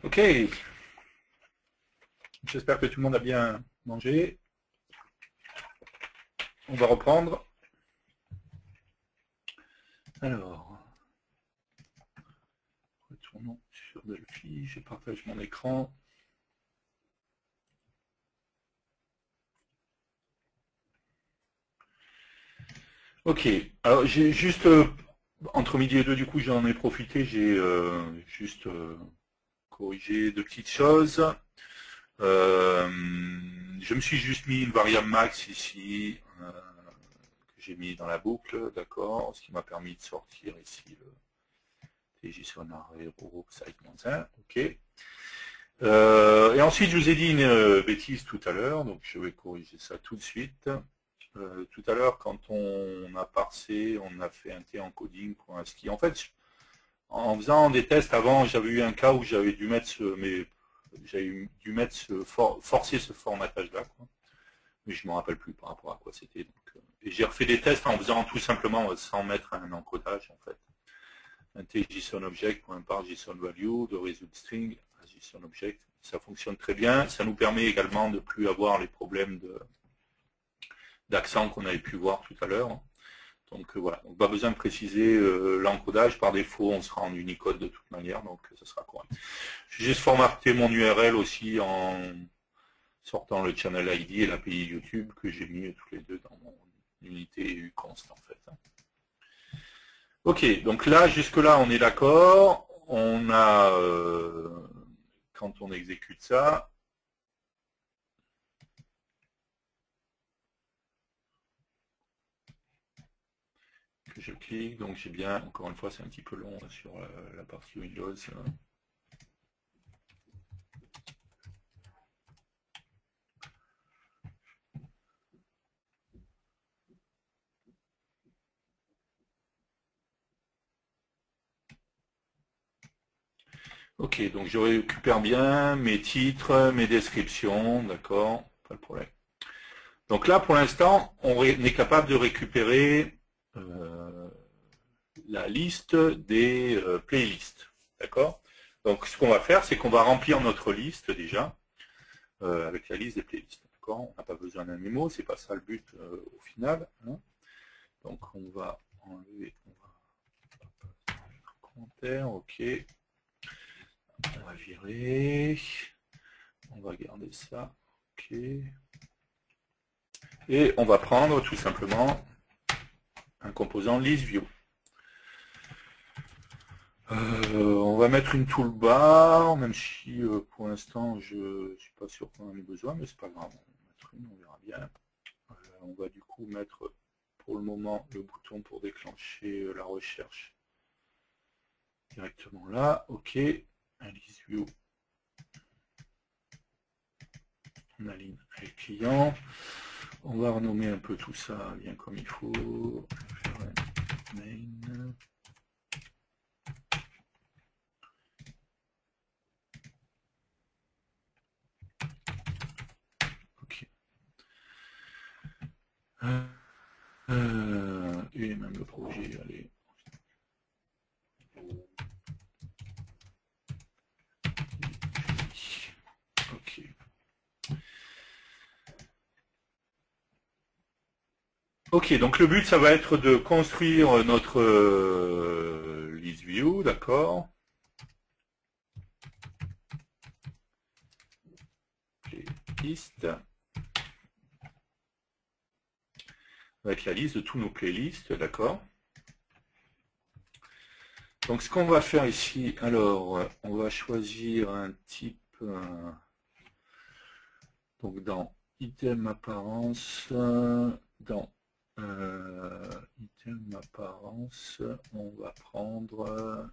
Ok, j'espère que tout le monde a bien mangé. On va reprendre. Alors, retournons sur Delphi, je partage mon écran. Ok, alors j'ai juste, entre midi et deux, du coup, j'en ai profité, j'ai juste corrigé deux petites choses. Je me suis juste mis une variable max ici, que j'ai mis dans la boucle, d'accord, ce qui m'a permis de sortir ici le TJ Hero Site-1, ok. Et ensuite, je vous ai dit une bêtise tout à l'heure, donc je vais corriger ça tout de suite. Tout à l'heure, quand on a parsé, on a fait un t-encoding pour un ski. En fait, en faisant des tests avant, j'avais eu un cas où j'avais dû mettre forcer ce formatage-là, mais je ne me rappelle plus par rapport à quoi c'était. Et j'ai refait des tests en faisant tout simplement sans mettre un encodage, en fait. Un t-JSON object, par JSON value, de result string, JSON object. Ça fonctionne très bien. Ça nous permet également de ne plus avoir les problèmes d'accent qu'on avait pu voir tout à l'heure. Donc voilà, donc, pas besoin de préciser l'encodage. Par défaut, on sera en Unicode de toute manière, donc ça sera correct. J'ai juste formaté mon URL aussi en sortant le channel ID et l'API YouTube que j'ai mis tous les deux dans mon unité uconst en fait. Ok, donc là, jusque-là, on est d'accord. On a, quand on exécute ça, que je clique, donc j'ai bien, encore une fois, c'est un petit peu long sur la partie Windows. Ok, donc je récupère bien mes titres, mes descriptions, d'accord, pas de problème. Donc là, pour l'instant, on est capable de récupérer la liste des playlists, d'accord. Donc ce qu'on va faire, c'est qu'on va remplir notre liste déjà avec la liste des playlists, d'accord. On n'a pas besoin d'un mémo, c'est pas ça le but au final. Hein. Donc on va enlever, commentaire, ok. On va virer. On va garder ça. Ok. Et on va prendre tout simplement un composant listView. On va mettre une toolbar, même si pour l'instant je ne suis pas sûr qu'on en ait besoin, mais c'est pas grave. On va mettre une, on verra bien. On va du coup mettre pour le moment le bouton pour déclencher la recherche directement là. Ok. Un listView. On aligne avec client. On va renommer un peu tout ça bien comme il faut. Main. Ok. Et même le projet, allez. Ok. Ok, donc le but, ça va être de construire notre list view, d'accord. Liste. Avec la liste de tous nos playlists, d'accord. Donc ce qu'on va faire ici, alors, on va choisir un type, donc dans item apparence, dans item apparence, on va prendre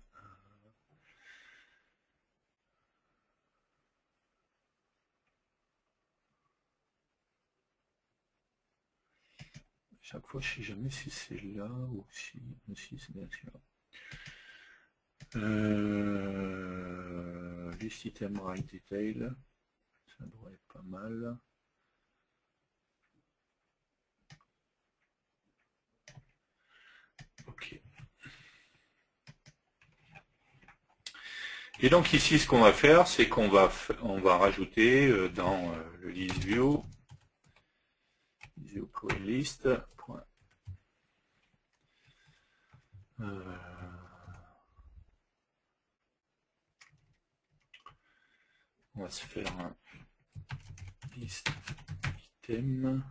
chaque fois, je ne sais jamais si c'est là ou si c'est bien celui-là. List item right detail, ça devrait être pas mal. Ok. Et donc ici, ce qu'on va faire, c'est qu'on va rajouter dans le list view list. On va se faire un list item,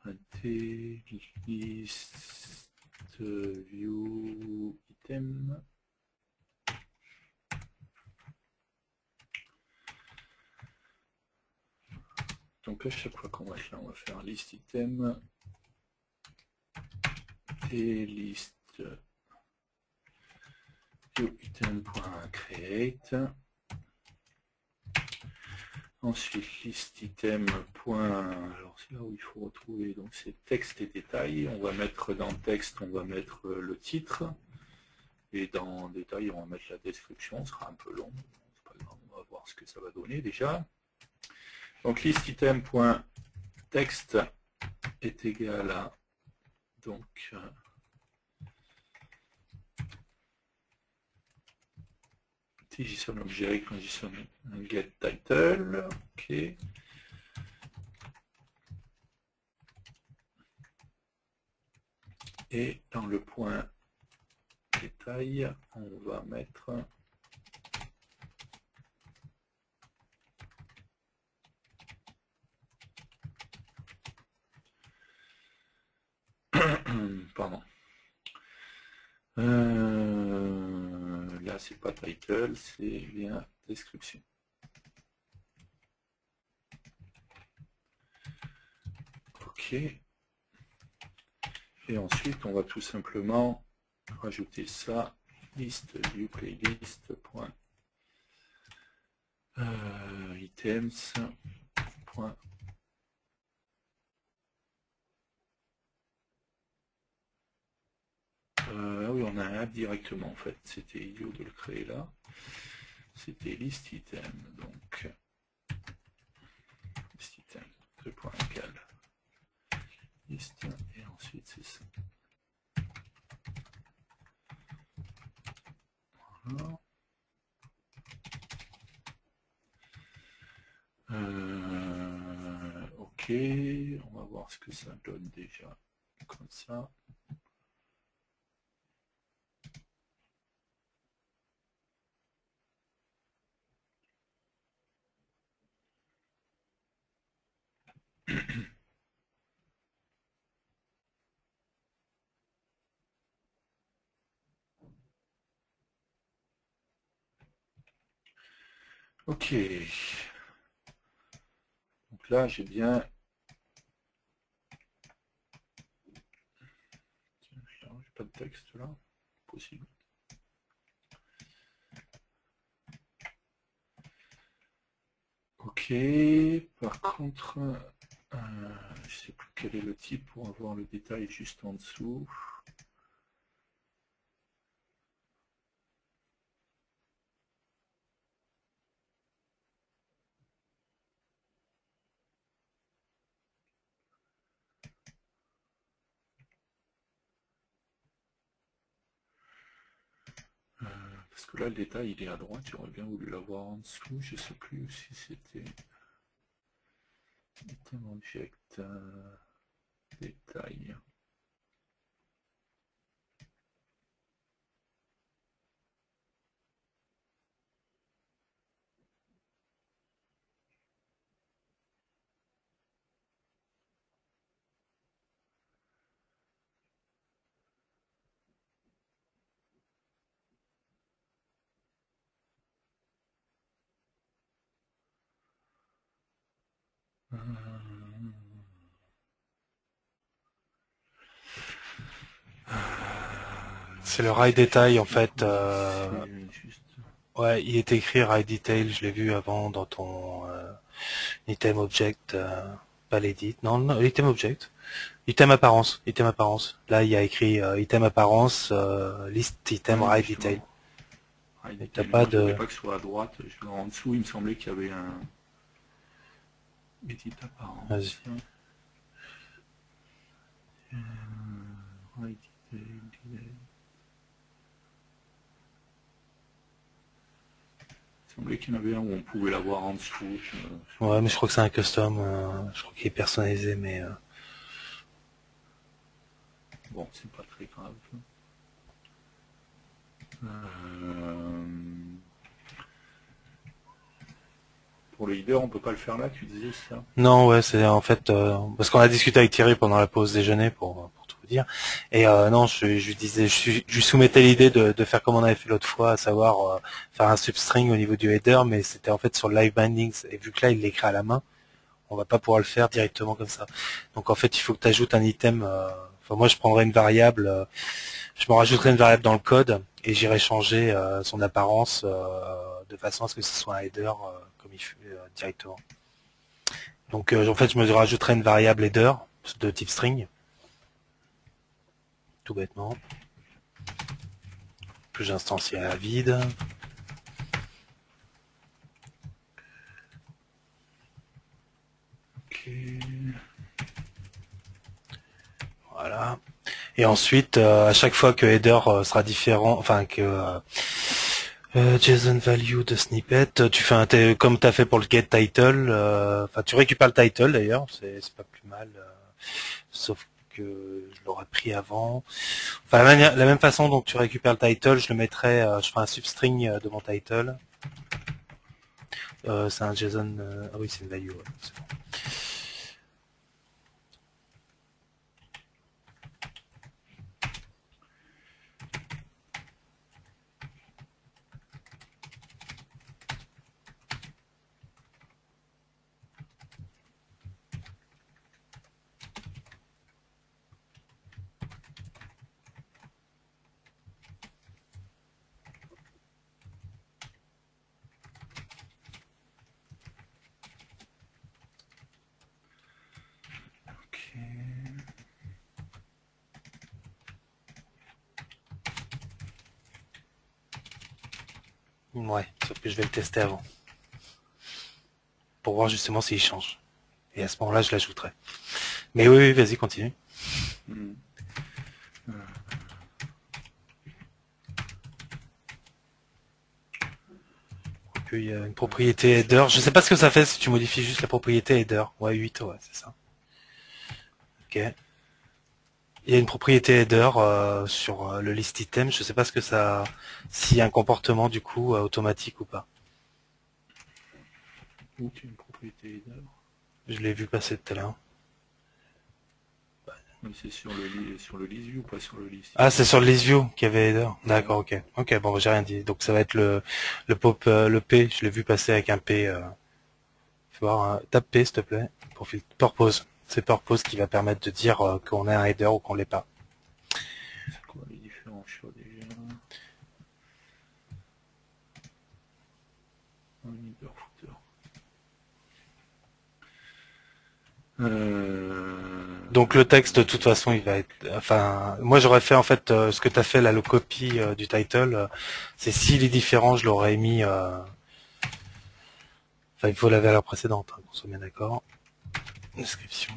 un list view item. Donc à chaque fois qu'on va faire, on va faire list item et list view item.create. Ensuite, list item. Alors c'est là où il faut retrouver, donc c'est texte et détail. On va mettre dans texte, on va mettre le titre. Et dans détail, on va mettre la description. Ce sera un peu long. C'est pas grave, on va voir ce que ça va donner déjà. Donc list item.text est égal à donc JSON object, JSON get title, ok. Et dans le point détail, on va mettre pardon. Là, c'est pas title, c'est bien description. Ok. Et ensuite, on va tout simplement rajouter ça, list view playlist items oui, on a un app directement en fait, c'était idiot de le créer là. C'était list item, donc list item, égal list, et ensuite c'est ça. Voilà. Ok, on va voir ce que ça donne déjà comme ça. Ok. Donc là, j'ai bien... J'ai pas de texte là. Possible. Ok. Par contre, je ne sais plus quel est le type pour avoir le détail juste en dessous. Parce que là, le détail, il est à droite. J'aurais bien voulu l'avoir en dessous. Je ne sais plus si c'était... Item object, détail. C'est le rail détail en fait. Juste... Ouais, il est écrit rail detail, je l'ai vu avant dans ton item object, pas l'edit, non, non, item object, item apparence, item apparence. Là, il y a écrit item apparence, list item Ouais, rail detail. Et t'as pas moi, je de... voulais pas que ce soit à droite. En dessous, il me semblait qu'il y avait un... Edit apparence. Right detail, delay. Il semblait qu'il y en avait un où on pouvait l'avoir en dessous. Ouais, mais je crois que c'est un custom. Je crois qu'il est personnalisé, mais... Bon, c'est pas très grave. Pour le leader, on peut pas le faire là, tu disais ça? Non, ouais, c'est en fait... parce qu'on a discuté avec Thierry pendant la pause déjeuner, pour tout vous dire. Et non, je lui disais, je lui soumettais l'idée de faire comme on avait fait l'autre fois, à savoir faire un substring au niveau du header, mais c'était en fait sur le live bindings. Et vu que là, il l'écrit à la main, on va pas pouvoir le faire directement comme ça. Donc en fait, il faut que tu ajoutes un item. Enfin, moi, je prendrais une variable, je me rajouterai une variable dans le code et j'irai changer son apparence de façon à ce que ce soit un header comme il fait directement. Donc en fait, je me rajouterai une variable header de type string, tout bêtement, que j'instancie à vide. Ok. Voilà. Et ensuite, à chaque fois que header sera différent, enfin que JSON value de snippet, tu fais comme tu as fait pour le get title, enfin tu récupères le title d'ailleurs, c'est pas plus mal, sauf que je l'aurais pris avant. Enfin la même façon dont tu récupères le title, je le mettrai, je ferai un substring de mon title. C'est un JSON, ah oui c'est une value, ouais, c'est bon. Ok. Ouais, sauf que je vais le tester avant, pour voir justement s'il change. Et à ce moment-là, je l'ajouterai. Mais oui, oui, vas-y, continue. Hmm. Il y a une propriété header. Je sais pas ce que ça fait si tu modifies juste la propriété header. Ouais, 8, ouais, c'est ça. Ok. Il y a une propriété header sur le list item. Je sais pas ce que ça, s'il y a un comportement du coup automatique ou pas. Où tu as une propriété header? Je l'ai vu passer tout à l'heure. Oui, c'est sur le list view, pas sur le list Ah, item. c'est sur le list view qu'il y avait header. D'accord, ok. Ok, bon, j'ai rien dit. Donc ça va être le pop, le P. Je l'ai vu passer avec un P. Faut voir, tape P, s'il te plaît. Profil purpose. C'est purpose qui va permettre de dire qu'on a un header ou qu'on l'est pas. C'est quoi les différents choix déjà? Un header footer. Donc le texte de toute façon il va être, enfin moi j'aurais fait en fait ce que tu as fait là, le copy du title, c'est s'il est différent je l'aurais mis, enfin il faut la valeur précédente, hein, qu'on soit bien d'accord. Description.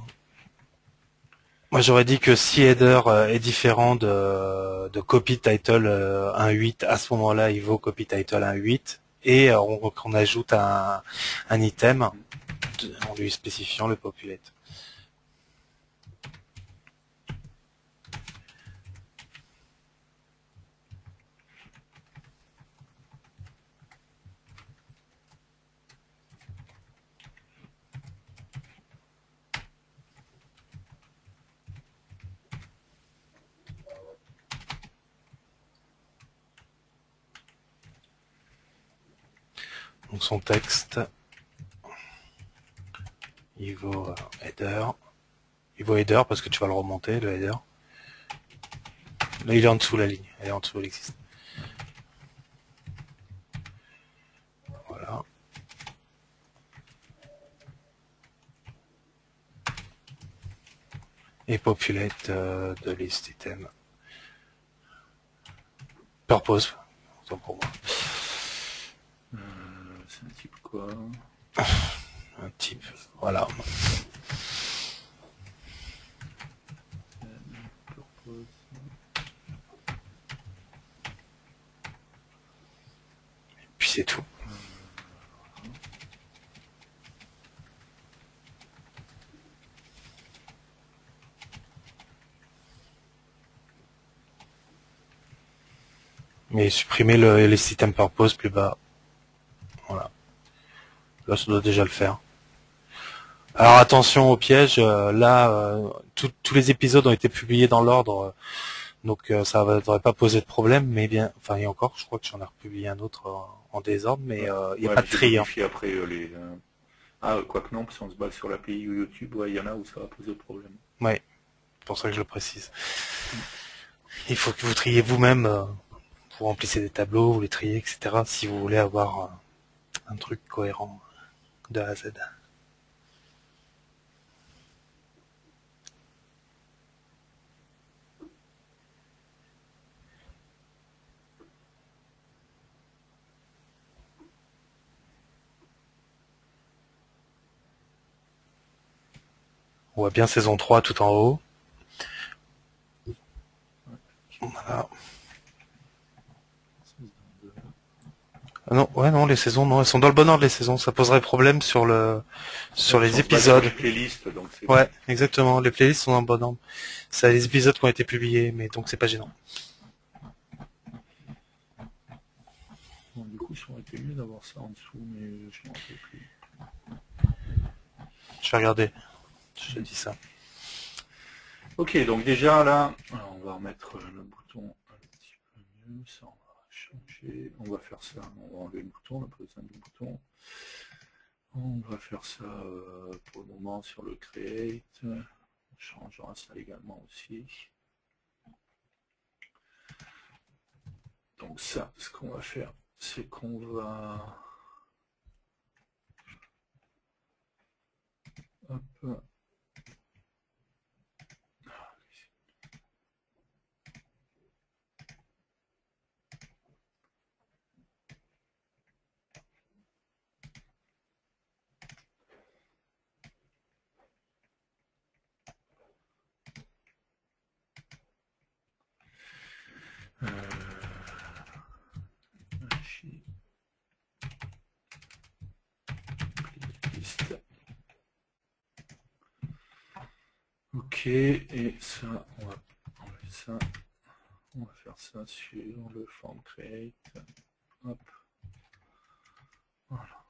Moi j'aurais dit que si header est différent de copy title 1.8, à ce moment-là il vaut copy title 1.8 et on ajoute un item en lui spécifiant le populate. Donc son texte, il vaut header. Il vaut header parce que tu vas le remonter, le header. Là, il est en dessous la ligne. Elle est en dessous, elle existe. Voilà. Et populate de list item. Purpose. Autant pour moi. C'est un type quoi? Un type. Voilà. Purpose. Puis c'est tout. Et supprimer les system purpose plus bas. Voilà. Là, ça doit déjà le faire. Alors attention au piège. Là, tous les épisodes ont été publiés dans l'ordre, donc ça ne devrait pas poser de problème. Mais bien, enfin, et encore, je crois que j'en ai republié un autre en désordre, mais il n'y a pas de j'ai tri. Hein. modifié après les. Ah, quoique non, parce qu'on se base sur l'API YouTube, il y en a où ça va poser problème. Ouais, c'est pour ça que je le précise. Il faut que vous triez vous-même. Vous remplissez des tableaux, vous les triez, etc. si vous voulez avoir un truc cohérent de A à Z. On voit bien saison 3 tout en haut. Voilà. Ah non, ouais, non, les saisons, non, elles sont dans le bon ordre, les saisons. Ça poserait problème sur les épisodes. Les playlists, donc ouais, exactement. Les playlists sont dans le bon ordre. C'est les épisodes qui ont été publiés, mais donc c'est pas gênant. Bon, du coup, ça aurait été mieux d'avoir ça en dessous, mais je n'en sais plus. Je vais regarder. Je te dis ça. Ok, donc déjà là, on va remettre le bouton un petit peu mieux. Ça, on va changer. On va faire ça. On va enlever le bouton, le besoin du bouton. On va faire ça pour le moment sur le create. On changera ça également aussi. Donc ça, ce qu'on va faire, c'est qu'on va... Hop. Ok, et ça, on va enlever ça. On va faire ça sur le form create. Hop. Voilà.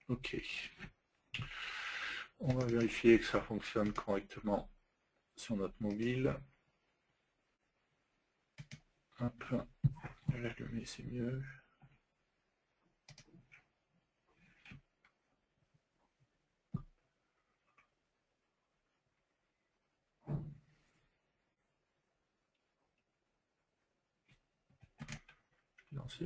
Ok. On va vérifier que ça fonctionne correctement sur notre mobile. Hop. L'allumer, c'est mieux. Lancer.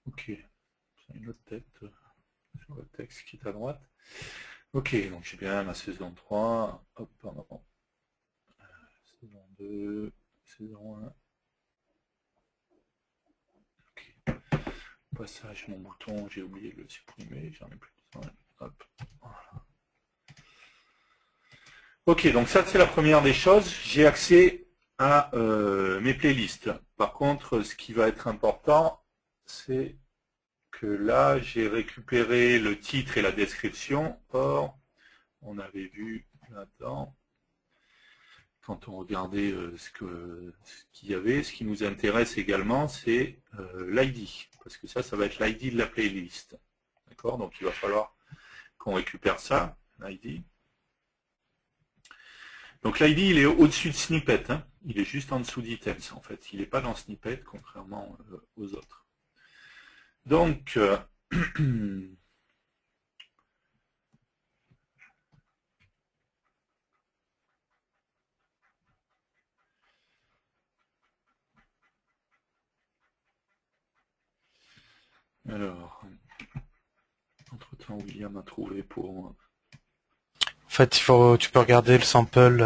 Ok. C'est une autre tête sur le texte qui est à droite. Ok, donc j'ai bien ma saison 3. Hop, pardon. Saison 2, saison 1. Ok. Passage, mon bouton, j'ai oublié de le supprimer, j'en ai plus besoin. Hop, voilà. Ok, donc ça c'est la première des choses. J'ai accès à mes playlists. Par contre, ce qui va être important, c'est que là, j'ai récupéré le titre et la description. Or, on avait vu là-dedans, quand on regardait ce qu'il y avait, ce qui nous intéresse également, c'est l'ID. Parce que ça va être l'ID de la playlist. D'accord? Donc, il va falloir qu'on récupère ça, l'ID. Donc l'ID, il est au-dessus de Snippet. Hein. Il est juste en dessous d'Items, en fait. Il n'est pas dans Snippet, contrairement aux autres. Donc, Alors, entre-temps, William a trouvé pour... En fait, tu peux regarder le sample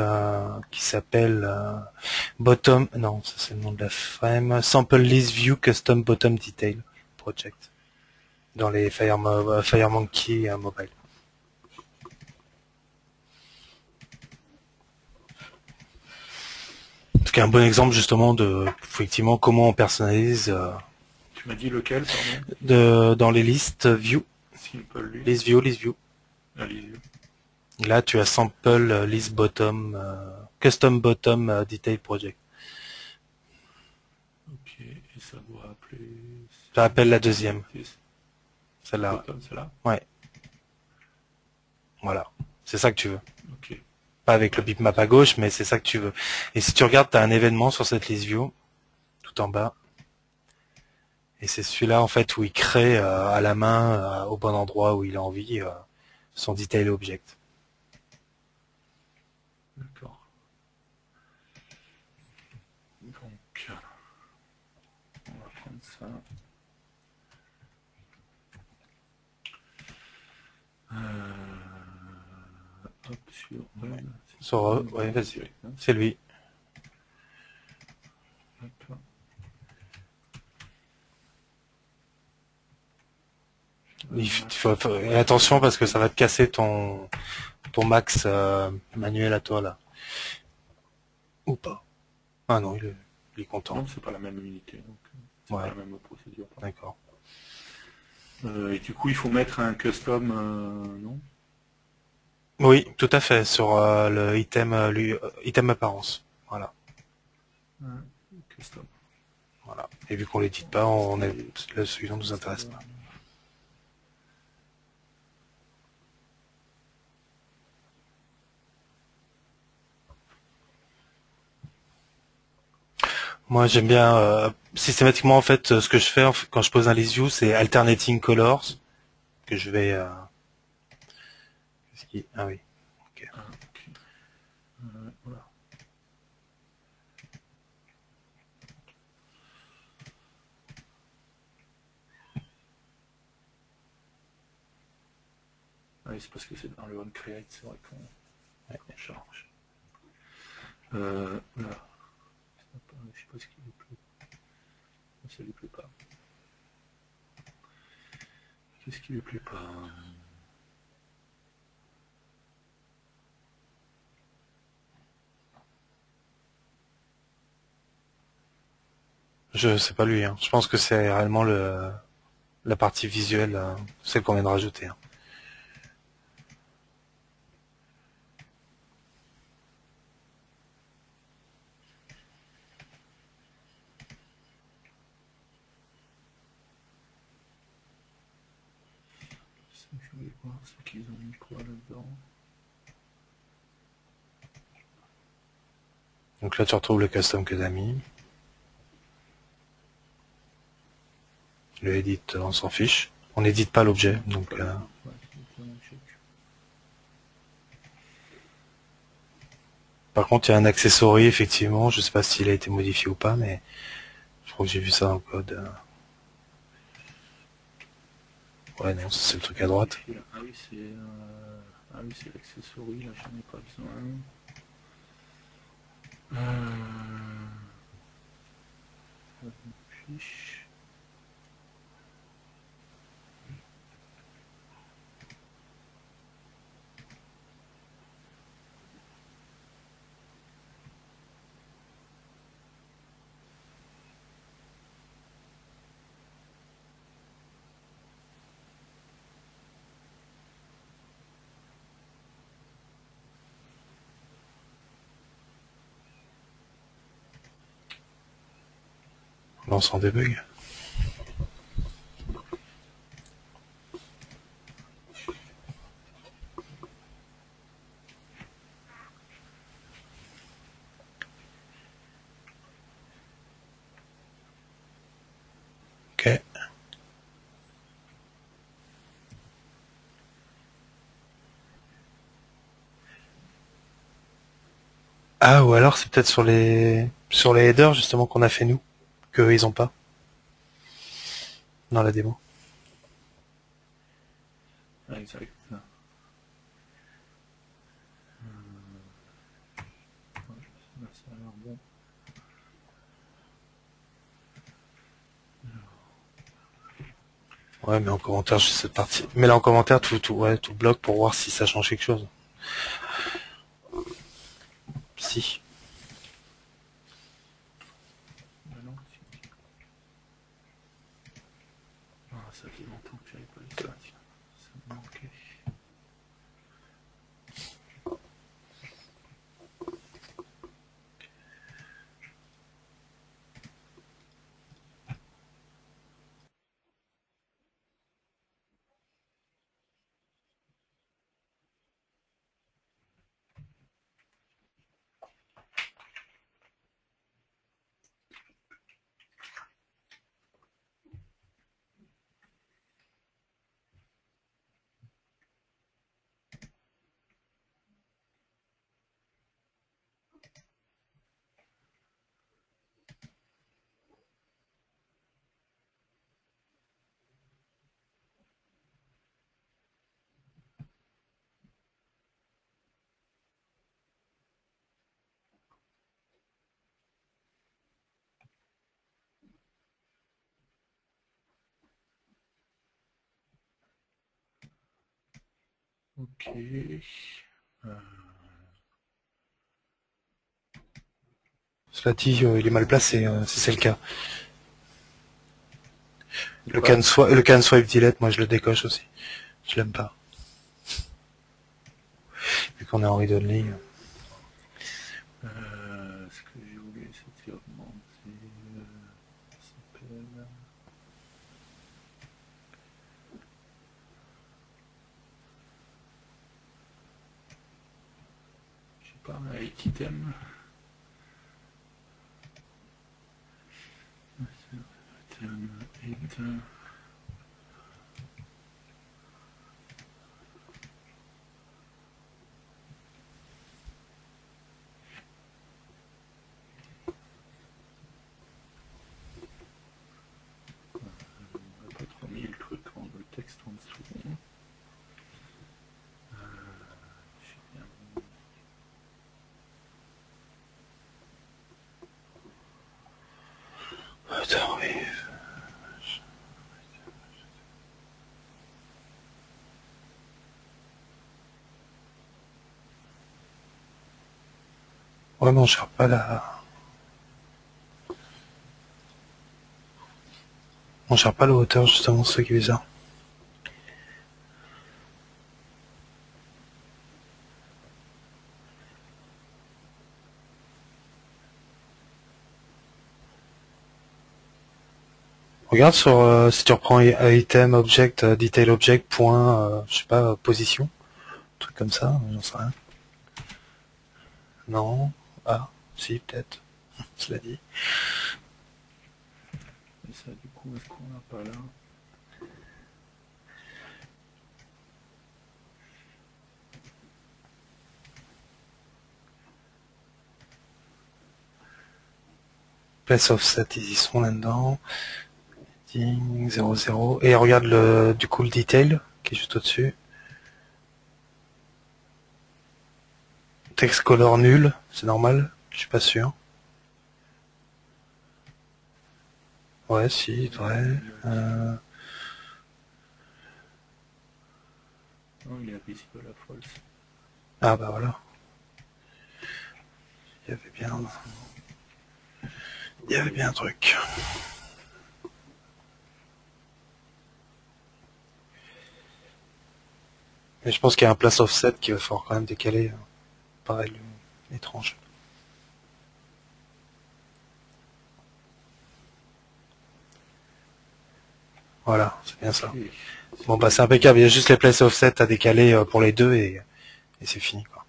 qui s'appelle Bottom. Non, ça c'est le nom de la frame. Sample List View Custom Bottom Detail Project dans les FireMonkey Mobile. C'est un bon exemple justement de effectivement comment on personnalise Tu m'as dit lequel, pardon? dans les listes view. Simple List view. Ah, list view. Là, tu as sample list bottom custom bottom detail project. Ok, et ça doit appeler... Ça appelle la deuxième. Celle-là. Bottom, celle-là? Ouais. Voilà. C'est ça que tu veux. Ok. Pas avec le bitmap à gauche, mais c'est ça que tu veux. Et si tu regardes, tu as un événement sur cette list view, tout en bas. Et c'est celui-là, en fait, où il crée à la main, au bon endroit où il a envie, son detail object. D'accord. Donc, on va prendre ça. Hop, sur Run. Sur, ouais, vas-y. C'est lui. Hop. Et attention parce que ça va te casser ton max manuel à toi là. Ou pas. Ah non, il est content. Non, c'est pas la même unité, donc c'est pas la même procédure. D'accord. Et du coup, il faut mettre un custom, non? Oui, tout à fait, sur le item apparence. Voilà. Custom. Voilà. Et vu qu'on l'édite pas, celui-là nous intéresse pas. Moi, j'aime bien systématiquement en fait ce que je fais quand je pose un list view, c'est alternating colors que je vais. Ah oui. Ok. Ok. Voilà. Ah oui, c'est parce que c'est dans le onCreate, c'est vrai qu'on charge. Voilà. Je sais pas ce qui lui plaît. Ça lui plaît pas. Qu'est-ce qui lui plaît pas? Je sais pas lui. Hein. Je pense que c'est réellement la partie visuelle, celle qu'on vient de rajouter. Hein. Je vais voir ce qu'ils ont mis quoi là-dedans. Donc là, tu retrouves le custom que tu as mis. Le edit, on s'en fiche. On n'édite pas l'objet, donc. Par contre, il y a un accessory, effectivement. Je sais pas s'il a été modifié ou pas, mais je crois que j'ai vu ça dans le code. Ouais, non, c'est le truc à droite. Ah oui, c'est l'accessory, là, j'en ai pas besoin. Fiche. Lance en debug. Ok. Ah, ou alors c'est peut-être sur les headers justement qu'on a fait nous, qu'eux ils ont pas dans la démo. Exact. Ouais, là, ça a l'air bon. Ouais, mais en commentaire, je cette partie. Mais là, en commentaire, ouais, tout bloque pour voir si ça change quelque chose. Si. Ben non, si. Ah, ça fait longtemps que j'avais pas eu ça, tiens. Ça me manquait. Ok. Cela dit, il est mal placé, si c'est le cas. Le Quoi? can swipe delete, moi je le décoche aussi. Je l'aime pas. Vu qu'on est en read only. Ce que j'ai oublié, c'était augmenter. Ça s'appelle. Je sais pas, un item. Item. On n'a pas trop mis le truc, le texte en dessous. Je sais bien. Attends, oui. Ouais, mais on cherche pas la... On cherche pas la hauteur, justement, c'est ça qui est bizarre. Regarde sur, si tu reprends item, object, detail object, point, je sais pas, position, un truc comme ça, j'en sais rien. Non. Ah, si, peut-être. Cela dit. Et ça, du coup, est-ce qu'on n'a pas là? Place offset, ils y sont là-dedans. 0, 0. Et regarde du coup le detail, qui est juste au-dessus. Text color nul, c'est normal, je suis pas sûr. Ouais, si, vrai. Non, il est visible à false. Ah bah voilà. Il y avait bien... Il y avait bien un truc. Mais je pense qu'il y a un place offset qui va falloir quand même décaler. Pareil, étrange. Voilà, c'est bien ça. Okay. Bon bah c'est impeccable, il y a juste les place offset à décaler pour les deux et c'est fini quoi.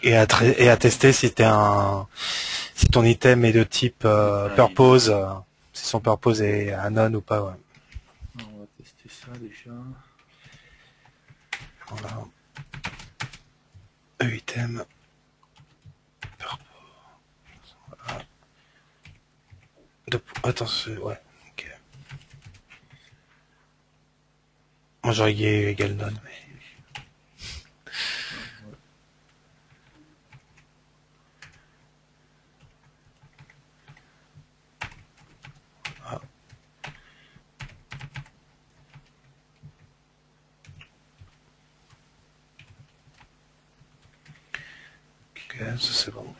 Et à tester si si ton item est de type purpose, si son purpose est anon ou pas. Ouais. Alors, on va tester ça déjà. Voilà. Item. Voilà. Attends, ouais. Ok. Moi j'aurais égal none. Mais... Ah. Ok, ça c'est bon.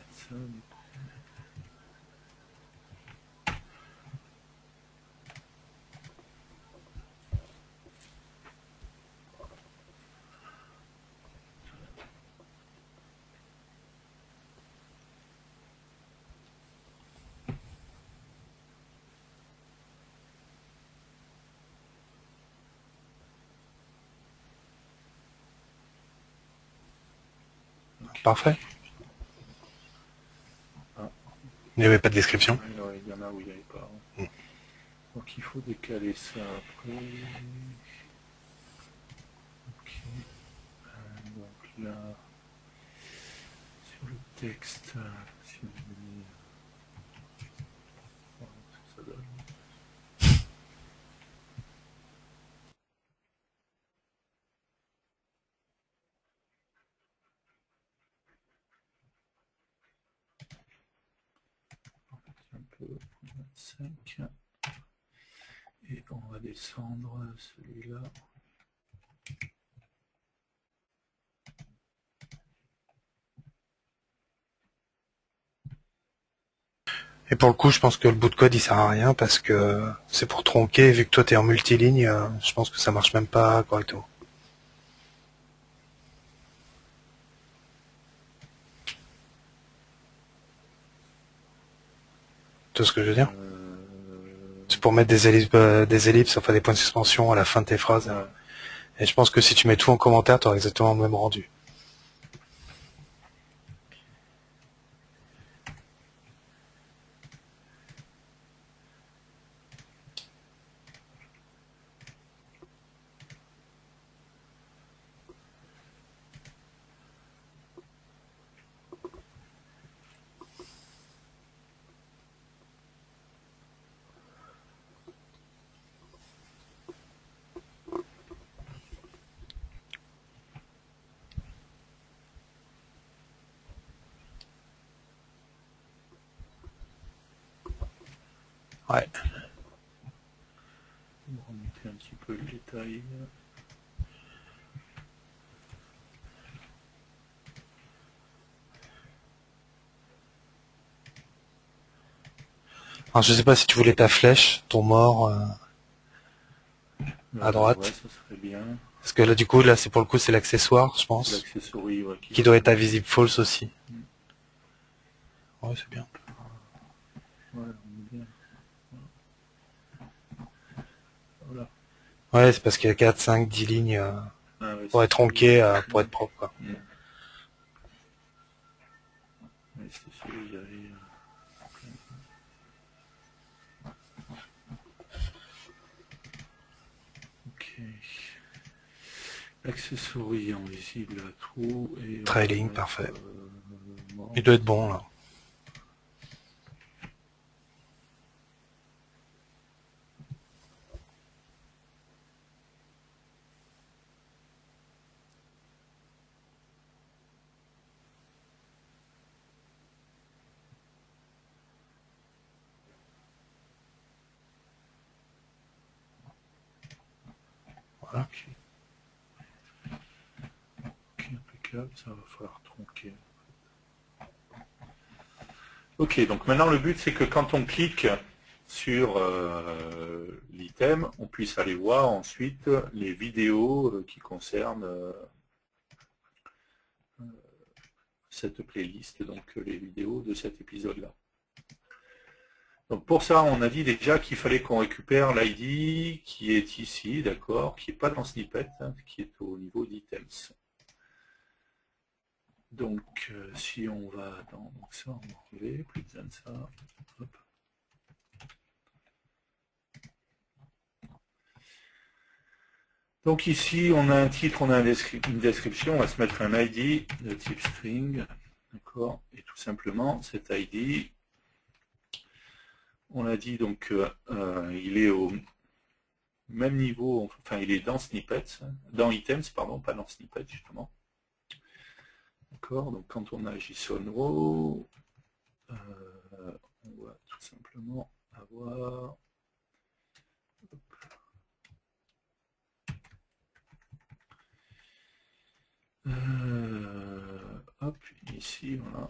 Parfait. Ah. Il n'y avait pas de description. Ouais, il y en a où il n'y avait pas. Donc il faut décaler ça après. Ok. Donc là, sur le texte, si on met... Voilà ce que ça donne. Un peu 25. Et on va descendre celui-là. Et pour le coup, je pense que le bout de code il sert à rien parce que c'est pour tronquer. Vu que toi t'es en multiligne, je pense que ça marche même pas correctement. Tu vois ce que je veux dire? C'est pour mettre des ellipses, enfin des points de suspension à la fin de tes phrases. Ouais. Et je pense que si tu mets tout en commentaire, tu auras exactement le même rendu. Ouais. On va remonter un petit peu le détail. Alors je sais pas si tu voulais ta flèche, ton mort à droite. Ouais, ça serait bien. Parce que là du coup, là c'est pour le coup c'est l'accessoire, je pense. L'accessory, ouais, Qui doit être à visible false aussi. Ouais, c'est bien. Ouais, on est bien. Voilà. Ouais, c'est parce qu'il y a 4, 5, 10 lignes Ouais, pour être tronqué, pour être propre, quoi. Ouais, c'est sûr, il y avait... Ok. Accessory en visible à trou et... Trailing, parfait. Il doit être bon, là. Voilà. Ok. Ok, impeccable, ça va falloir tronquer. Ok, donc maintenant le but c'est que quand on clique sur l'item, on puisse aller voir ensuite les vidéos qui concernent cette playlist, donc les vidéos de cet épisode-là. Donc pour ça, on a dit déjà qu'il fallait qu'on récupère l'ID qui est ici, d'accord, qui n'est pas dans Snippet, hein, qui est au niveau d'items. Donc si on va dans donc ça, on va enlever, plus besoin de ça. Hop. Donc ici, on a un titre, on a une description, on va se mettre un ID de type string, d'accord, et tout simplement cet ID, on a dit donc il est au même niveau, enfin il est dans snippets, dans items, pardon, pas dans snippets justement. D'accord, donc quand on a JSON row, on va tout simplement avoir hop, ici, voilà.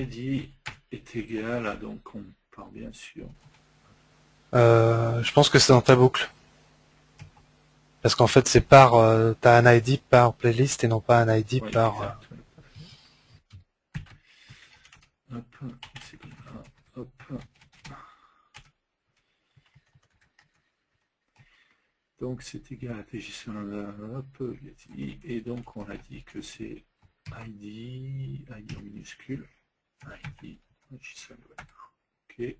ID est égal à, donc on part bien sûr. Je pense que c'est dans ta boucle. Parce qu'en fait, c'est par, t'as un ID par playlist et non pas un ID Oui, par. exact, oui, hop, c'est comme ça, hop. Donc c'est égal à TJSON, hop, et donc on a dit que c'est ID en minuscule, ID, JSON, ok.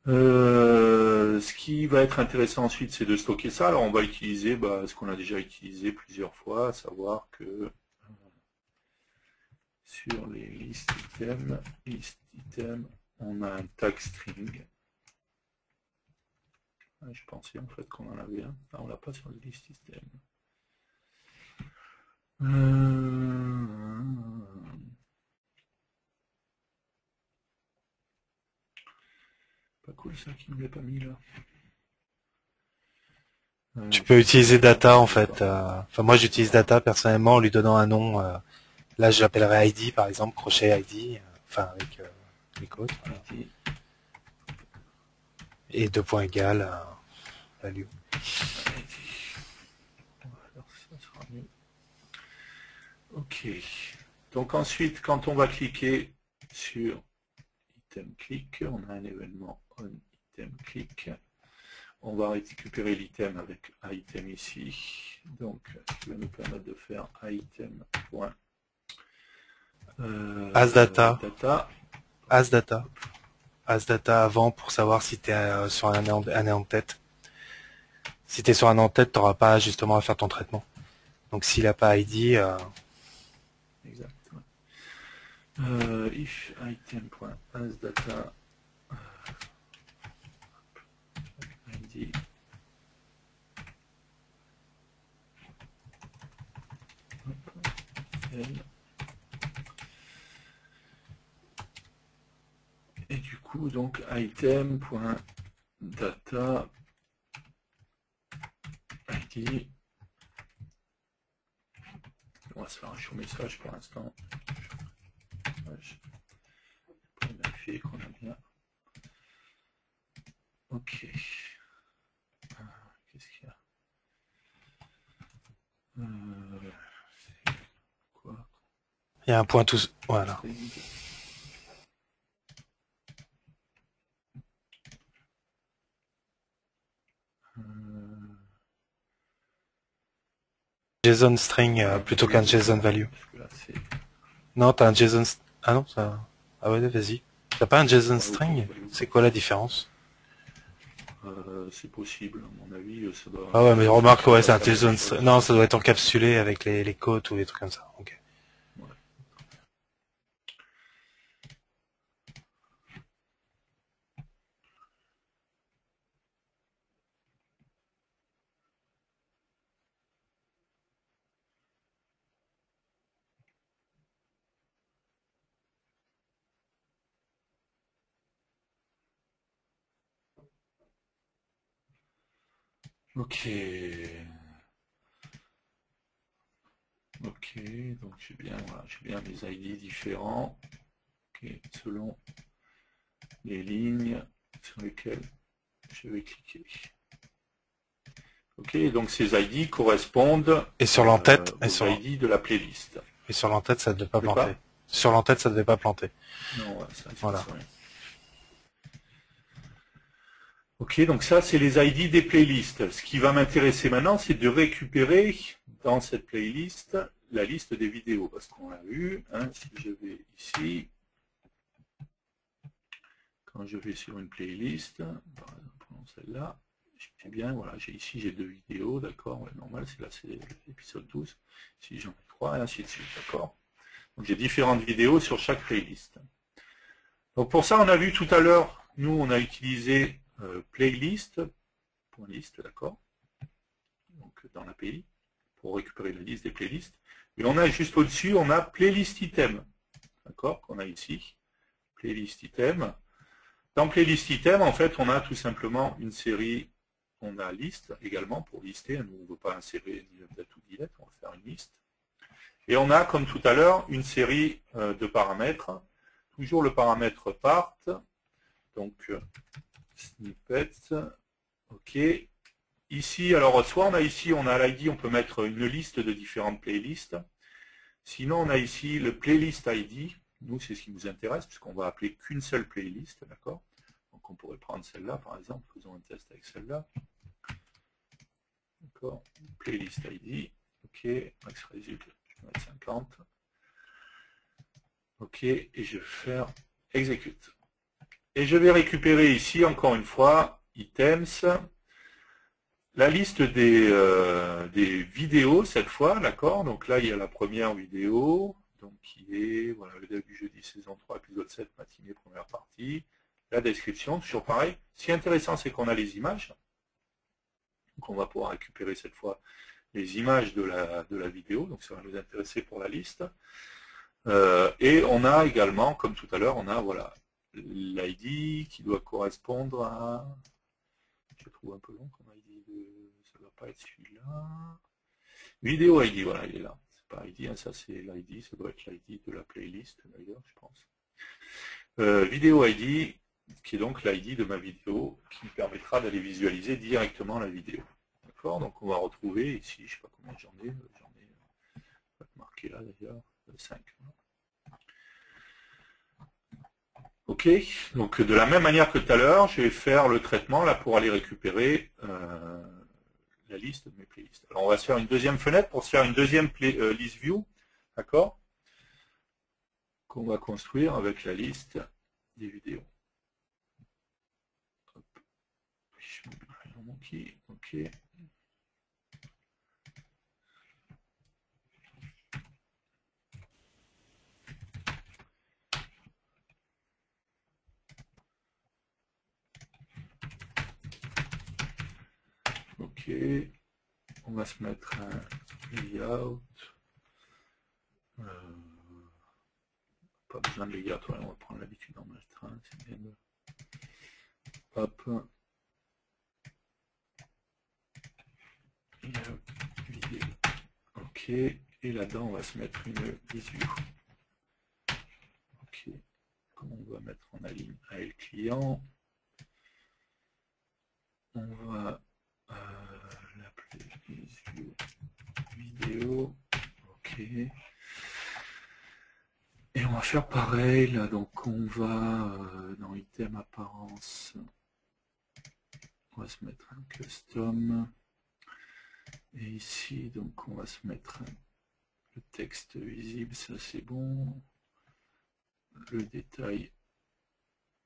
Ce qui va être intéressant ensuite, c'est de stocker ça. Alors on va utiliser ce qu'on a déjà utilisé plusieurs fois, à savoir que sur les list items, on a un tag string. Je pensais en fait qu'on en avait un. Ah, on l'a pas sur le list item. Pas cool ça qui ne l'ait pas mis là. Tu peux utiliser data en fait. Enfin moi j'utilise data personnellement en lui donnant un nom. Là je l'appellerai ID par exemple, crochet ID, enfin avec les codes. ID. Et deux points égal value. On va faire ça, sera mieux. Ok. Donc ensuite, quand on va cliquer sur item click, on a un événement on item click. On va récupérer l'item avec item ici. Donc, ce qui va nous permettre de faire item. As data. As data avant pour savoir si tu es sur un en-tête. Si tu es sur un en-tête, tu n'auras pas justement à faire ton traitement. Donc s'il n'a pas ID... Exact. If item.asData ID et du coup donc item.data ID. On va se faire un show message pour l'instant. Pour vérifier qu'on a bien. Ok. Qu'est-ce qu'il y a? Quoi? Il y a un point tout... Voilà. JSON string plutôt qu'un JSON value. Non, t'as un JSON... Ah non, ça... Ah ouais, vas-y. T'as pas un JSON string? C'est quoi la différence? C'est possible, à mon avis, ça doit... Ah ouais, mais remarque, ouais, c'est un JSON string. Non, ça doit être encapsulé avec les codes ou des trucs comme ça. Ok. Ouais. Ok. Ok, donc j'ai bien mes ID différents. Ok, selon les lignes sur lesquelles je vais cliquer. Ok, donc ces ID correspondent Et sur l'entête, aux ID de la playlist. Et sur l'entête, ça ne devait pas planter. Sur l'entête, ça ne devait pas planter. Non, ouais, ça voilà. Rien. Ok, donc ça, c'est les ID des playlists. Ce qui va m'intéresser maintenant, c'est de récupérer dans cette playlist la liste des vidéos. Parce qu'on l'a vu, hein, si je vais ici, quand je vais sur une playlist, par exemple, celle-là, j'ai bien, voilà, ici j'ai 2 vidéos, d'accord, ouais, normal, c'est là, c'est l'épisode 12. Si j'en ai 3, et ainsi de suite, d'accord. Donc j'ai différentes vidéos sur chaque playlist. Donc pour ça, on a vu tout à l'heure, nous on a utilisé playlist.list, d'accord, donc dans l'API, pour récupérer la liste des playlists. Et on a juste au-dessus, on a playlist item, d'accord, qu'on a ici, playlist item. Dans playlist item, en fait, on a tout simplement une série, on a liste également pour lister, nous on ne veut pas insérer ni update ou delete, on va faire une liste. Et on a, comme tout à l'heure, une série de paramètres, toujours le paramètre part, donc snippet, ok. Ici, alors soit on a ici, on a l'ID, on peut mettre une liste de différentes playlists. Sinon, on a ici le playlist ID. Nous, c'est ce qui nous intéresse, puisqu'on va appeler qu'une seule playlist, d'accord. Donc on pourrait prendre celle-là, par exemple, faisons un test avec celle-là. D'accord, playlist ID, ok, max result, je vais mettre 50. Ok, et je vais faire execute. Et je vais récupérer ici, encore une fois, items, la liste des vidéos cette fois, d'accord. Donc là, il y a la première vidéo, donc qui est, voilà, le début jeudi, saison 3, épisode 7, matinée, première partie. La description, toujours pareil. Ce qui est intéressant, c'est qu'on a les images. Donc on va pouvoir récupérer cette fois les images de la vidéo, donc ça va nous intéresser pour la liste. Et on a également, comme tout à l'heure, on a voilà l'ID qui doit correspondre à... Je trouve un peu long comme ID, ça ne doit pas être celui-là. Vidéo ID, voilà, il est là. C'est pas ID, hein, ça c'est l'ID, ça doit être l'ID de la playlist d'ailleurs, je pense. Vidéo ID, qui est donc l'ID de ma vidéo, qui me permettra d'aller visualiser directement la vidéo. D'accord, donc on va retrouver ici, je ne sais pas combien j'en ai marqué là d'ailleurs, 5. Ok, donc de la même manière que tout à l'heure, je vais faire le traitement là pour aller récupérer la liste de mes playlists. Alors on va se faire une deuxième fenêtre pour se faire une deuxième list view, d'accord, qu'on va construire avec la liste des vidéos. Hop. Ok. Ok, on va se mettre un layout. Pas besoin de layout, on va prendre l'habitude d'en mettre un, c'est bien de... Hop. Vidéo. Ok, et là-dedans on va se mettre une visual. Ok, on va mettre en ligne AL client. On va l'appeler vidéo. Ok. Et on va faire pareil là, donc on va dans item apparence, on va se mettre un custom. Et ici, donc on va se mettre le texte visible, ça c'est bon. Le détail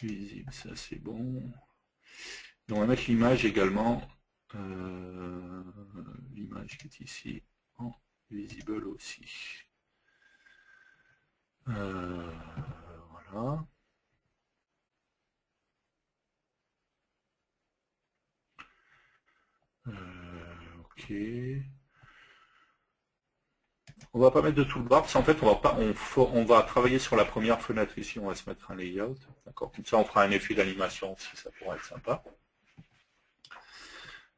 visible, ça c'est bon. Et on va mettre l'image également, l'image qui est ici en visible aussi. Voilà. Ok. On va pas mettre de toolbar, parce qu'en fait on va travailler sur la première fenêtre ici, on va se mettre un layout, d'accord. Comme ça on fera un effet d'animation si ça pourrait être sympa.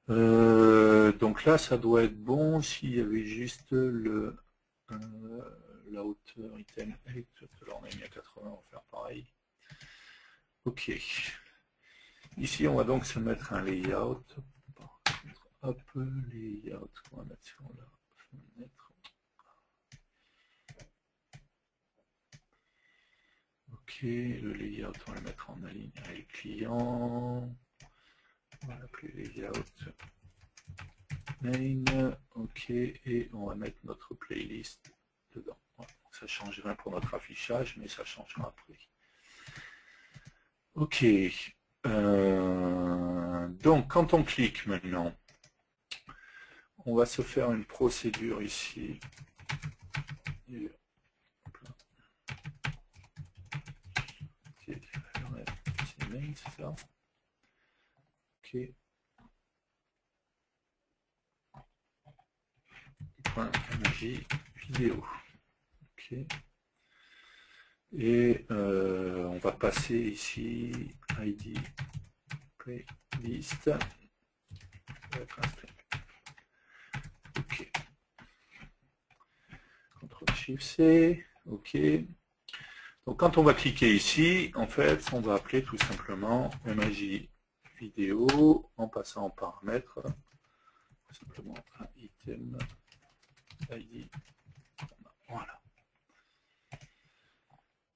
Donc là ça doit être bon s'il y avait juste la hauteur item 8, alors on a mis à 80, on va faire pareil. Ok. Ici on va donc se mettre un layout. Hop, layout qu'on va mettre sur la fenêtre. Ok, le layout, on va le mettre en aligne avec client. On va l'appeler layout main. Ok, et on va mettre notre playlist dedans. Voilà. Ça ne change rien pour notre affichage, mais ça changera après. Ok. Donc, quand on clique maintenant, on va se faire une procédure ici. main, c'est ça? Ok. .mj vidéo. Ok. Et on va passer ici id playlist. Ok. CTRL-SHIFT-C. Ok. Donc quand on va cliquer ici, en fait, on va appeler tout simplement MAJ vidéo en passant en paramètres. Tout simplement un item ID. Voilà.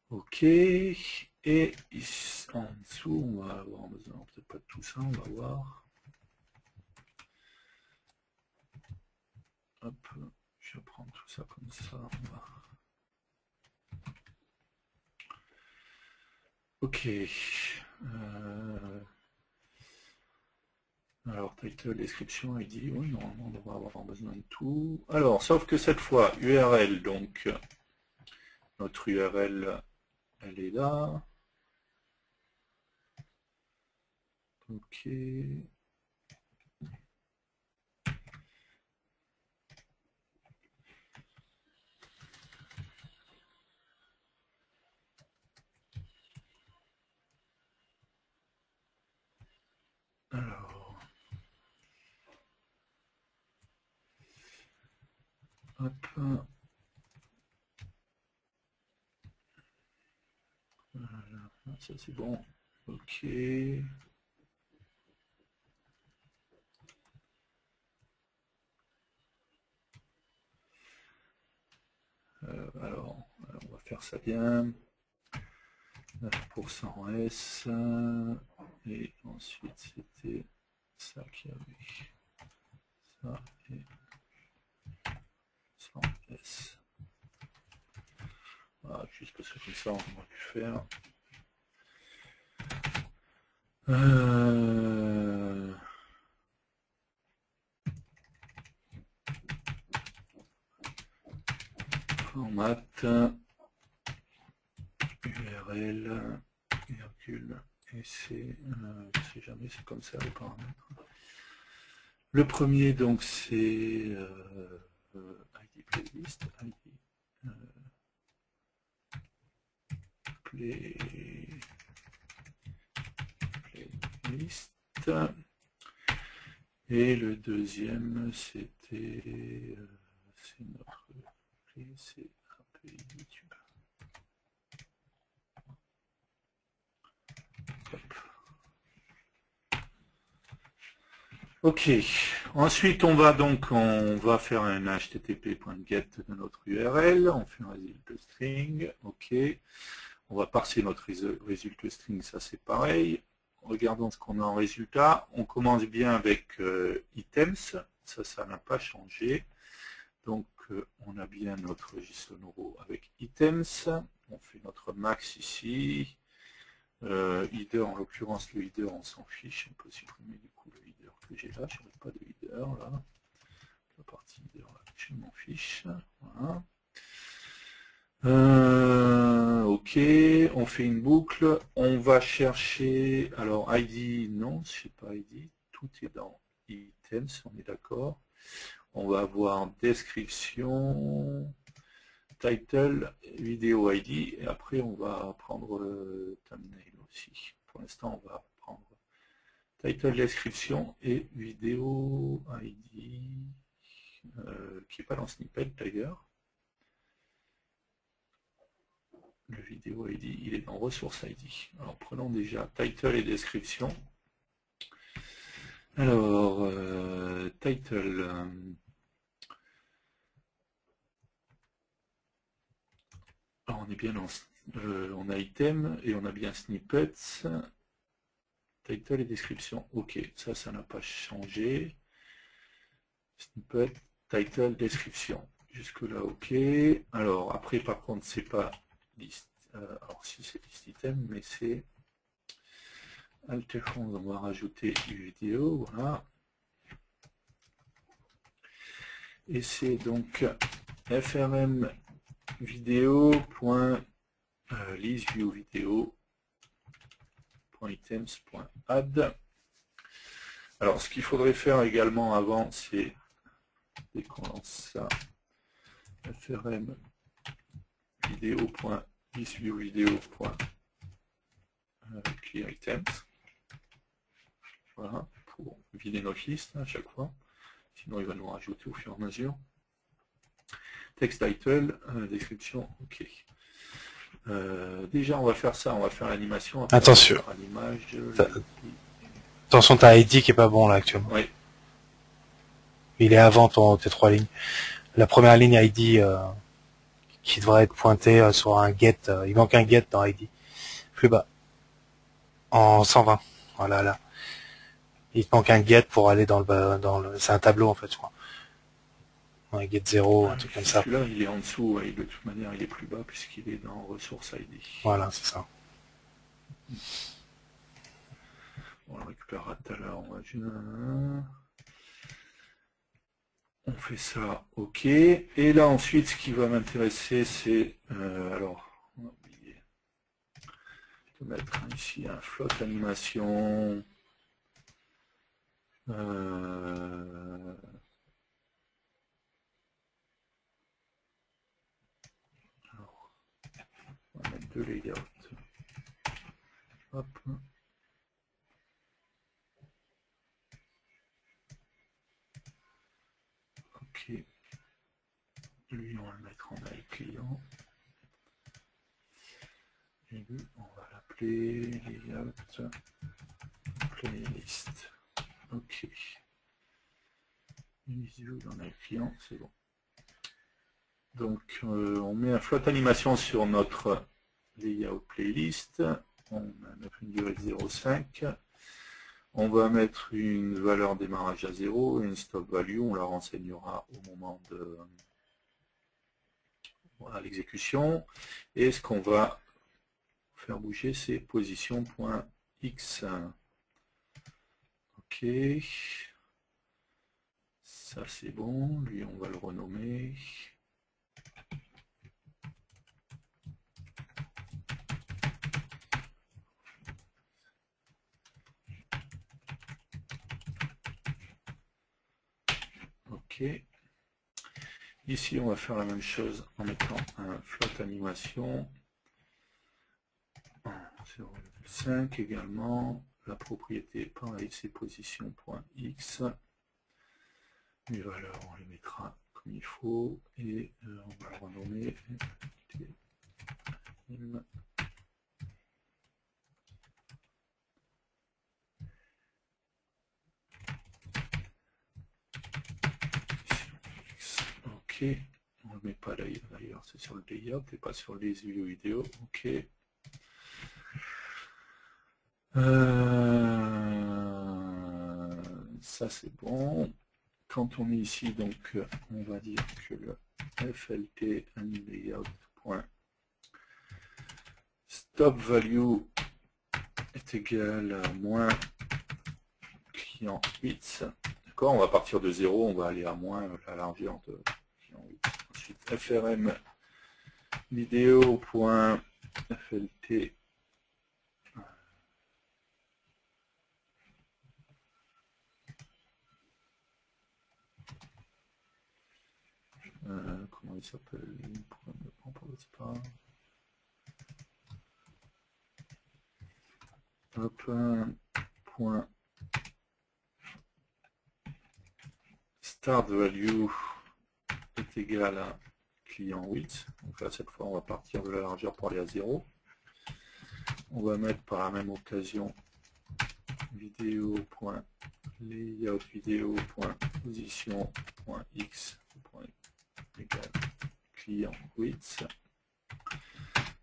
Ok. Et ici, en dessous, on va avoir besoin, peut-être pas de tout ça, on va voir. Hop, je vais prendre tout ça comme ça. Ok. Alors, title, description, ID, oui, normalement, on devrait avoir besoin de tout. Alors, sauf que cette fois, URL, donc, notre URL, elle est là. Ok. Alors. Hop. Voilà, ça c'est bon. Ok. Alors, on va faire ça bien. 9% S. Et ensuite, c'était ça qui avait. Ça et 100 S. Voilà, juste parce que comme ça, on va pu faire. Format. URL, virgule, et c'est, je sais jamais, c'est comme ça les paramètres. Le premier, donc, c'est ID playlist, ID playlist. Et le deuxième, c'était, c'est notre clé, c'est API YouTube. Ok, ensuite on va faire un http.get de notre URL, on fait un result string, ok, on va parser notre result string, ça c'est pareil. Regardons ce qu'on a en résultat, on commence bien avec items, ça n'a pas changé, donc on a bien notre registre sonoro avec items, on fait notre max ici, header, en l'occurrence le header on s'en fiche, on peut supprimer du coup le header que j'ai là, je n'ai pas de header là, la partie header là, je m'en fiche, voilà. Ok, on fait une boucle, on va chercher, alors ID, non, je sais pas ID, tout est dans items, on est d'accord, on va avoir description, title, vidéo ID, et après on va prendre le thumbnail aussi. Pour l'instant, on va prendre title, description et vidéo ID, qui n'est pas dans snippet d'ailleurs. Le vidéo ID, il est dans ressources ID. Alors prenons déjà title et description. Alors, title. Alors, on est bien dans, on a item et on a bien snippets. Title et description. Ok, ça n'a pas changé. Snippet, title, description. Jusque là, ok. Alors, après, par contre, c'est pas liste. Alors, si c'est liste item, mais c'est Alterfront, on va rajouter une vidéo, voilà. Et c'est donc frm vidéo.listViewVideo id.items.add. Alors, ce qu'il faudrait faire également avant, c'est, dès qu'on lance ça, frm vidéo.isViewVideo.clearItems. Voilà, pour vider notre liste à chaque fois. Sinon, il va nous rajouter au fur et à mesure. Text title, description, ok. Déjà, on va faire ça, on va faire l'animation. Attention. L'image. Attention, t'as ID qui est pas bon là actuellement. Oui. Il est avant tes 3 lignes. La première ligne ID qui devrait être pointée sur un get. Il manque un get dans ID. Plus bas. En 120. Voilà là. Il te manque un get pour aller dans le c'est un tableau en fait, je crois. Un get 0, un truc comme ça. Celui-là, il est en dessous, et de toute manière, il est plus bas puisqu'il est dans ressources ID. Voilà, c'est ça. On le récupérera tout à l'heure. On fait ça, ok. Et là, ensuite, ce qui va m'intéresser, c'est... alors, on a oublié de mettre ici un float animation. Alors, on va mettre 2 layouts. Hop. Ok. Lui, on va le mettre en mail client. Et lui, on va l'appeler layout playlist. Ok. Visual dans mail client, c'est bon. Donc, on met un float animation sur notre layout playlist. On va mettre une durée de 0,5. On va mettre une valeur démarrage à 0 et une stop value. On la renseignera au moment de voilà, l'exécution. Et ce qu'on va faire bouger, c'est position.x. Ok. Ça, c'est bon. Lui, on va le renommer. Ok. Ici, on va faire la même chose en mettant un float animation. 0,5 également. La propriété, pareil, c'est position.x. Les valeurs, on les mettra comme il faut. Et on va le renommer. Ok, on ne le met pas là d'ailleurs, c'est sur le layout et pas sur les vidéos. Ok. Ça c'est bon. Quand on est ici, donc on va dire que le flt layout.stop value est égal à moins client 8. D'accord, on va partir de 0, on va aller à moins la largeur de client 8. Ensuite, frm vidéo.flt comment il s'appelle, hop, point start value est égal à client 8. Donc là, cette fois, on va partir de la largeur pour aller à 0. On va mettre par la même occasion vidéo.layoutvideo.position.x égal client 8.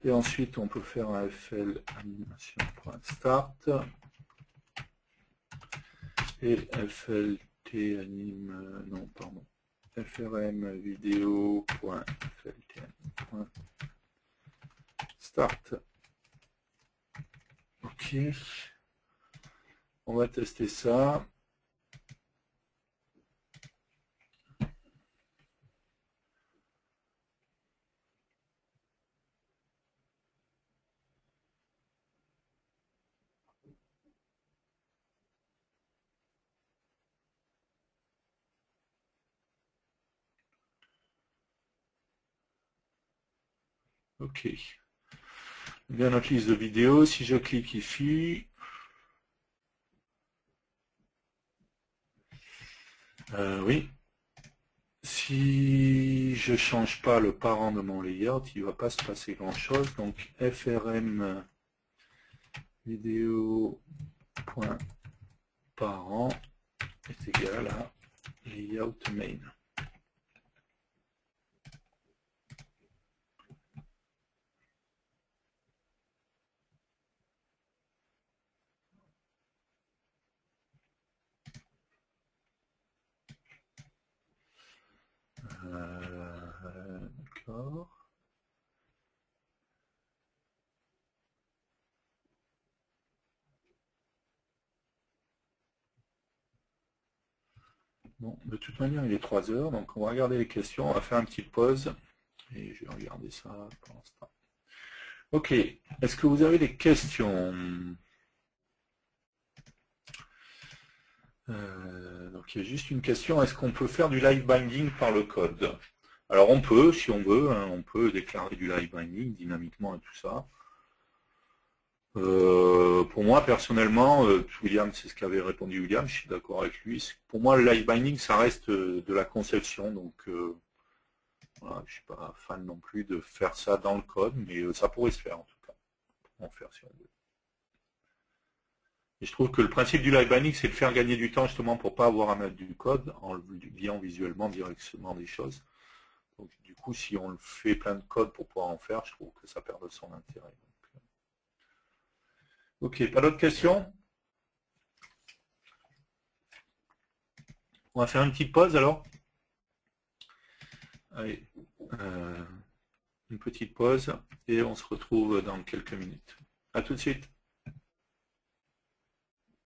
Et ensuite, on peut faire un fl animation.start et flt anime, non, pardon, frm vidéo.fltn.start. Ok, on va tester ça. Ok. Bien, notre liste de vidéos, si je clique ici, oui, si je change pas le parent de mon layout, il ne va pas se passer grand chose. Donc frm vidéo.parent est égal à layout main. D'accord. Bon, de toute manière, il est 3 heures, donc on va regarder les questions, on va faire une petite pause, et je vais regarder ça pour l'instant. Ok, est-ce que vous avez des questions? Donc il y a juste une question, est-ce qu'on peut faire du live binding par le code? Alors on peut, si on veut, hein, on peut déclarer du live binding dynamiquement et tout ça. Pour moi, personnellement, William, c'est ce qu'avait répondu William, je suis d'accord avec lui. Pour moi, le live binding, ça reste de la conception, donc voilà, je suis pas fan non plus de faire ça dans le code, mais ça pourrait se faire en tout cas. On peut en faire si on veut. Et je trouve que le principe du live binding, c'est de faire gagner du temps justement pour pas avoir à mettre du code en le liant visuellement directement des choses. Donc du coup, si on le fait plein de code pour pouvoir en faire, je trouve que ça perd de son intérêt. Donc, ok, pas d'autres questions? On va faire une petite pause alors. Allez, une petite pause et on se retrouve dans quelques minutes. À tout de suite.